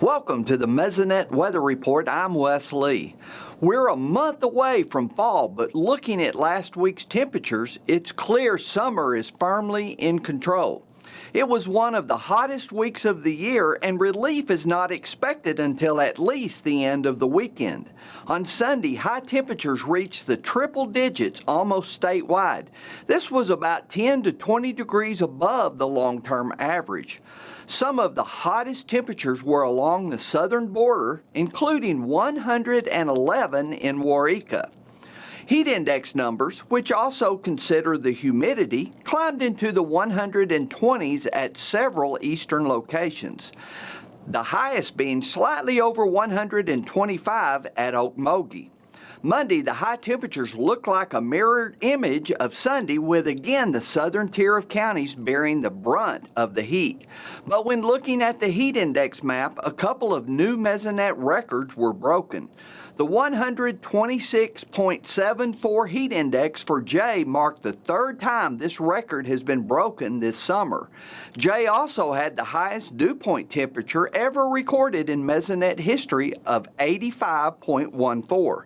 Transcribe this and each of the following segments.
Welcome to the Mesonet Weather Report. I'm Wes Lee. We're a month away from fall, but looking at last week's temperatures, it's clear summer is firmly in control. It was one of the hottest weeks of the year, and relief is not expected until at least the end of the weekend. On Sunday, high temperatures reached the triple digits almost statewide. This was about 10 to 20 degrees above the long-term average. Some of the hottest temperatures were along the southern border, including 111 in Waurika. Heat index numbers, which also consider the humidity, climbed into the 120s at several eastern locations, the highest being slightly over 125 at Okmulgee. Monday, the high temperatures looked like a mirrored image of Sunday, with again the southern tier of counties bearing the brunt of the heat. But when looking at the heat index map, a couple of new Mesonet records were broken. The 126.74 heat index for Jay marked the third time this record has been broken this summer. Jay also had the highest dew point temperature ever recorded in Mesonet history of 85.14.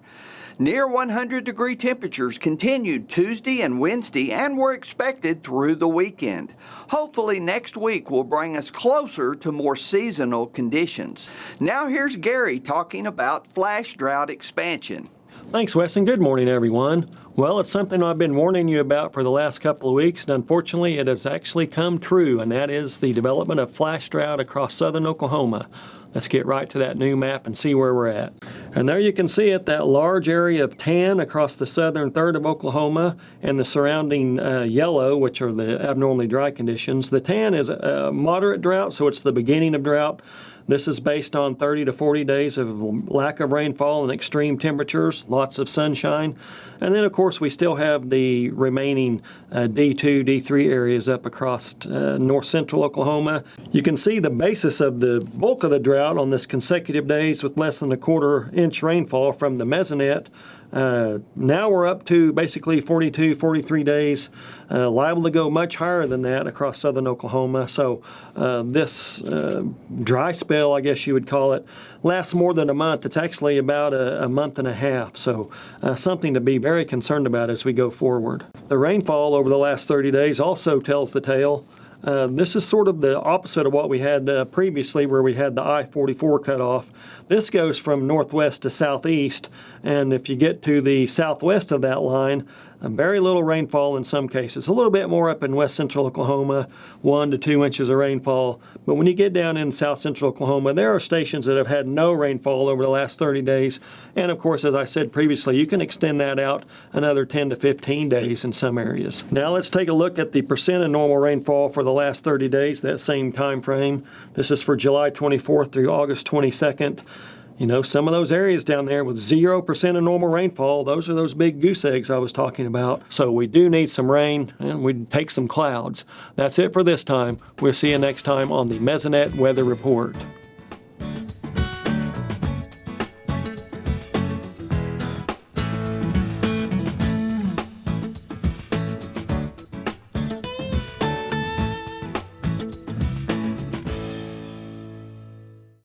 Near 100-degree temperatures continued Tuesday and Wednesday and were expected through the weekend. Hopefully next week will bring us closer to more seasonal conditions. Now here's Gary talking about flash drought expansion. Thanks, Wes, and good morning, everyone. Well, it's something I've been warning you about for the last couple of weeks, and unfortunately it has actually come true, and that is the development of flash drought across southern Oklahoma. Let's get right to that new map and see where we're at. And there you can see it, that large area of tan across the southern third of Oklahoma and the surrounding yellow, which are the abnormally dry conditions. The tan is a moderate drought, so it's the beginning of drought. This is based on 30 to 40 days of lack of rainfall and extreme temperatures, lots of sunshine. And then, of course, we still have the remaining D2, D3 areas up across north central Oklahoma. You can see the basis of the bulk of the drought on this consecutive days with less than a quarter-inch rainfall from the Mesonet. Now we're up to basically 42, 43 days, liable to go much higher than that across southern Oklahoma. So this dry spell, I guess you would call it, lasts more than a month. It's actually about a month and a half. So something to be very concerned about as we go forward. The rainfall over the last 30 days also tells the tale. This is sort of the opposite of what we had previously, where we had the I-44 cutoff. This goes from northwest to southeast, and if you get to the southwest of that line, very little rainfall in some cases. A little bit more up in west central Oklahoma, 1 to 2 inches of rainfall. But when you get down in south central Oklahoma, there are stations that have had no rainfall over the last 30 days. And of course, as I said previously, you can extend that out another 10 to 15 days in some areas. Now let's take a look at the percent of normal rainfall for the last 30 days, that same time frame. This is for July 24th through August 22nd. You know, some of those areas down there with 0% of normal rainfall, those are those big goose eggs I was talking about. So we do need some rain, and we take some clouds. That's it for this time. We'll see you next time on the Mesonet Weather Report.